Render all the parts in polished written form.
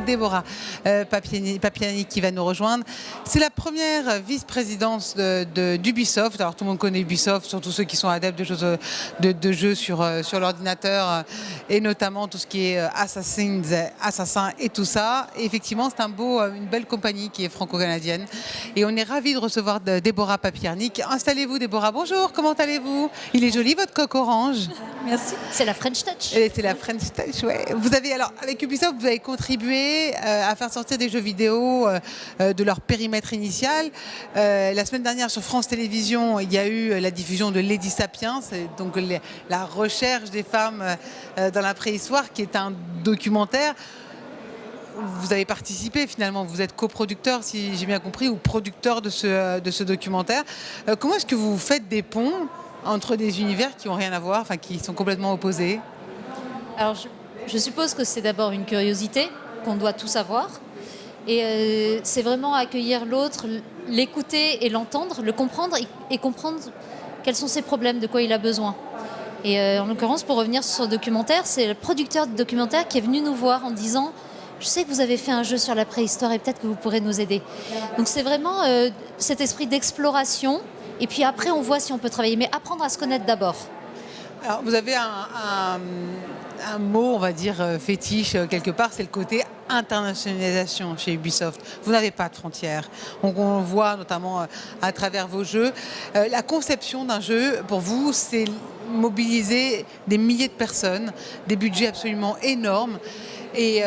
Déborah Papiani qui va nous rejoindre. C'est la première vice-présidence d'Ubisoft. Alors tout le monde connaît Ubisoft, surtout ceux qui sont adeptes de jeux sur l'ordinateur et notamment tout ce qui est Assassin et tout ça. Et effectivement, c'est une belle compagnie qui est franco-canadienne. Et on est ravis de recevoir Déborah Papiani. Installez-vous Déborah, bonjour, comment allez-vous? Il est joli votre coq orange. Merci. C'est la French Touch. C'est la French Touch, ouais. Vous avez, alors, avec Ubisoft, vous avez contribué à faire sortir des jeux vidéo de leur périmètre initial. La semaine dernière, sur France Télévisions, il y a eu la diffusion de Lady Sapiens, donc la recherche des femmes dans la préhistoire, qui est un documentaire. Vous avez participé finalement, vous êtes coproducteur, si j'ai bien compris, ou producteur de ce documentaire. Comment est-ce que vous faites des ponts entre des univers qui n'ont rien à voir, enfin qui sont complètement opposés? Alors je suppose que c'est d'abord une curiosité qu'on doit tout savoir. Et c'est vraiment accueillir l'autre, l'écouter et l'entendre, le comprendre et comprendre quels sont ses problèmes, de quoi il a besoin. Et en l'occurrence, pour revenir sur ce documentaire, c'est le producteur du documentaire qui est venu nous voir en disant « Je sais que vous avez fait un jeu sur la préhistoire et peut-être que vous pourrez nous aider ». Donc c'est vraiment cet esprit d'exploration. Et puis après, on voit si on peut travailler. Mais apprendre à se connaître d'abord. Alors, vous avez un mot, on va dire, fétiche quelque part, c'est le côté internationalisation chez Ubisoft. Vous n'avez pas de frontières. On voit notamment à travers vos jeux. La conception d'un jeu, pour vous, c'est mobiliser des milliers de personnes, des budgets absolument énormes. Et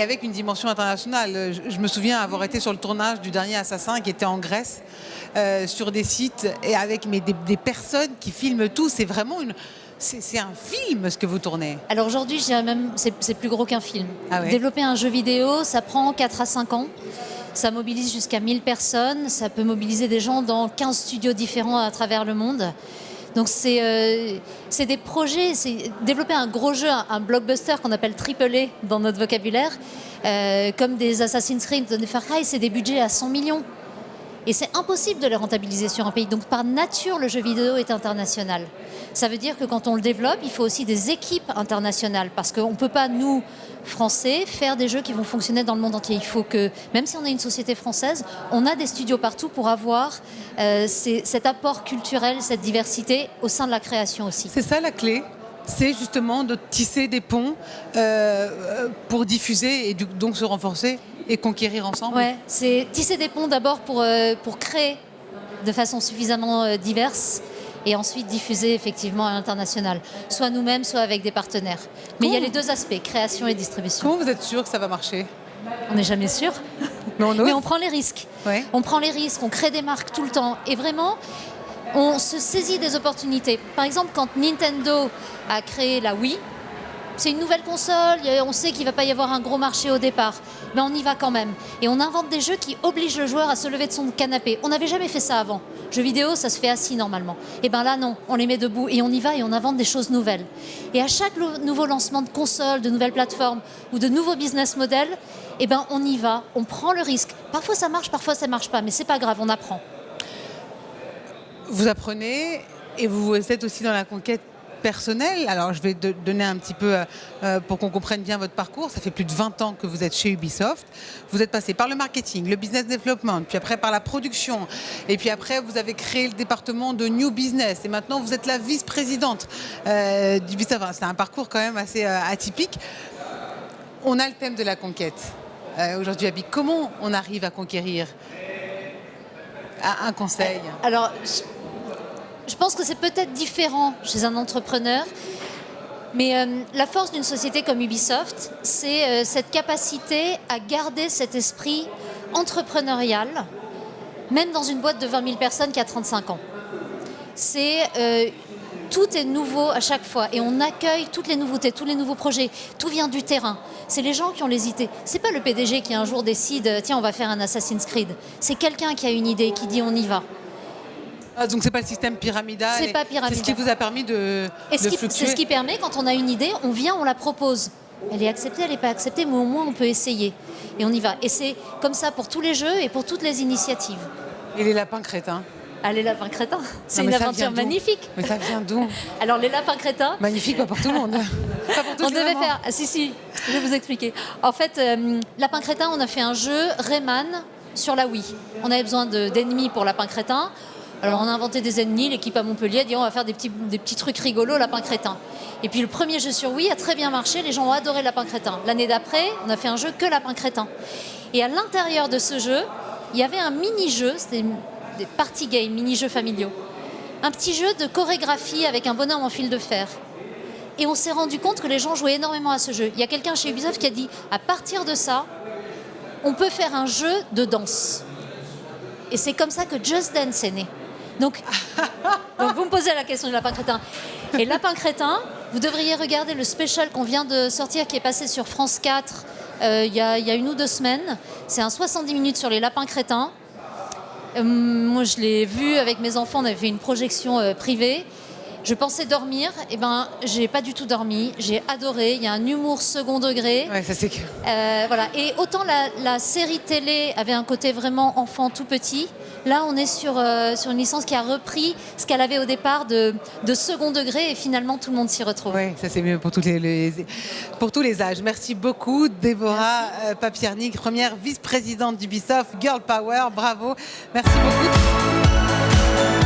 avec une dimension internationale. Je me souviens avoir été sur le tournage du dernier Assassin qui était en Grèce, sur des sites et avec des personnes qui filment tout. C'est vraiment c'est un film ce que vous tournez. Alors aujourd'hui, je dirais même c'est plus gros qu'un film. Ah ouais. Développer un jeu vidéo, ça prend 4 à 5 ans. Ça mobilise jusqu'à 1000 personnes. Ça peut mobiliser des gens dans 15 studios différents à travers le monde. Donc c'est des projets, c'est développer un gros jeu, un blockbuster qu'on appelle AAA dans notre vocabulaire, comme des Assassin's Creed, des Far Cry, c'est des budgets à 100 millions. Et c'est impossible de les rentabiliser sur un pays. Donc par nature, le jeu vidéo est international. Ça veut dire que quand on le développe, il faut aussi des équipes internationales. Parce qu'on ne peut pas, nous, Français, faire des jeux qui vont fonctionner dans le monde entier. Il faut que, même si on est une société française, on a des studios partout pour avoir cet apport culturel, cette diversité au sein de la création aussi. C'est ça la clé, c'est justement de tisser des ponts pour diffuser et donc se renforcer et conquérir ensemble. Ouais, c'est tisser des ponts d'abord pour créer de façon suffisamment diverse et ensuite diffuser effectivement à l'international, soit nous-mêmes, soit avec des partenaires. Mais il y a les deux aspects, création et distribution. Comment vous êtes sûr que ça va marcher? On n'est jamais sûr, mais on prend les risques. Ouais. On prend les risques, on crée des marques tout le temps et vraiment, on se saisit des opportunités. Par exemple, quand Nintendo a créé la Wii, c'est une nouvelle console, on sait qu'il ne va pas y avoir un gros marché au départ, mais on y va quand même. Et on invente des jeux qui obligent le joueur à se lever de son canapé. On n'avait jamais fait ça avant. Jeux vidéo, ça se fait assis normalement. Et bien là, non, on les met debout et on y va et on invente des choses nouvelles. Et à chaque nouveau lancement de console, de nouvelles plateformes ou de nouveaux business models, eh ben on y va, on prend le risque. Parfois ça marche, parfois ça ne marche pas, mais c'est pas grave, on apprend. Vous apprenez et vous êtes aussi dans la conquête personnelle. Alors je vais donner un petit peu pour qu'on comprenne bien votre parcours. Ça fait plus de 20 ans que vous êtes chez Ubisoft. Vous êtes passé par le marketing, le business development, puis après par la production. Et puis après, vous avez créé le département de New Business. Et maintenant, vous êtes la vice-présidente d'Ubisoft. C'est un parcours quand même assez atypique. On a le thème de la conquête. Aujourd'hui, Abby, comment on arrive à conquérir? Un conseil. Alors, je pense que c'est peut-être différent chez un entrepreneur, mais la force d'une société comme Ubisoft, c'est cette capacité à garder cet esprit entrepreneurial, même dans une boîte de 20 000 personnes qui a 35 ans. Tout est nouveau à chaque fois et on accueille toutes les nouveautés, tous les nouveaux projets. Tout vient du terrain. C'est les gens qui ont les idées. C'est pas le PDG qui un jour décide tiens, on va faire un Assassin's Creed. C'est quelqu'un qui a une idée, qui dit on y va. Ah, donc c'est pas le système pyramidal. C'est pas pyramidal. C'est ce qui vous a permis de fluctuer. C'est ce qui permet, quand on a une idée, on vient, on la propose. Elle est acceptée, elle n'est pas acceptée, mais au moins on peut essayer. Et on y va. Et c'est comme ça pour tous les jeux et pour toutes les initiatives. Et les lapins crétins? Ah, les lapins crétins, c'est Non, une mais ça aventure vient d'où? magnifique. Mais ça vient d'où? Alors, les lapins crétins, Magnifique, pas pour tout le monde. Pas pour toutes on les devait mamans. faire. Ah, si, je vais vous expliquer. En fait, lapin crétin, on a fait un jeu Rayman sur la Wii. On avait besoin d'ennemis pour lapin crétin. Alors, on a inventé des ennemis. L'équipe à Montpellier a dit on va faire des petits trucs rigolos, lapin crétin. Et puis, le premier jeu sur Wii a très bien marché. Les gens ont adoré lapin crétin. L'année d'après, on a fait un jeu que lapin crétin. Et à l'intérieur de ce jeu, il y avait un mini-jeu. C'était des party games, mini-jeux familiaux. Un petit jeu de chorégraphie avec un bonhomme en fil de fer. Et on s'est rendu compte que les gens jouaient énormément à ce jeu. Il y a quelqu'un chez Ubisoft qui a dit, à partir de ça, on peut faire un jeu de danse. Et c'est comme ça que Just Dance est né. Donc vous me posez la question du lapin crétin. Et lapin crétin, vous devriez regarder le special qu'on vient de sortir, qui est passé sur France 4 il y a 1 ou 2 semaines. C'est un 70 minutes sur les lapins crétins. Moi, je l'ai vu avec mes enfants, on avait fait une projection privée. Je pensais dormir, et ben, j'ai pas du tout dormi. J'ai adoré. Il y a un humour second degré. Ouais, ça c'est que... Voilà. Et autant la série télé avait un côté vraiment enfant tout petit, là, on est sur une licence qui a repris ce qu'elle avait au départ de second degré, et finalement, tout le monde s'y retrouve. Oui, ça c'est mieux pour tous les âges. Merci beaucoup, Déborah Papiernik, première vice-présidente d'Ubisoft, Girl Power, bravo. Merci beaucoup.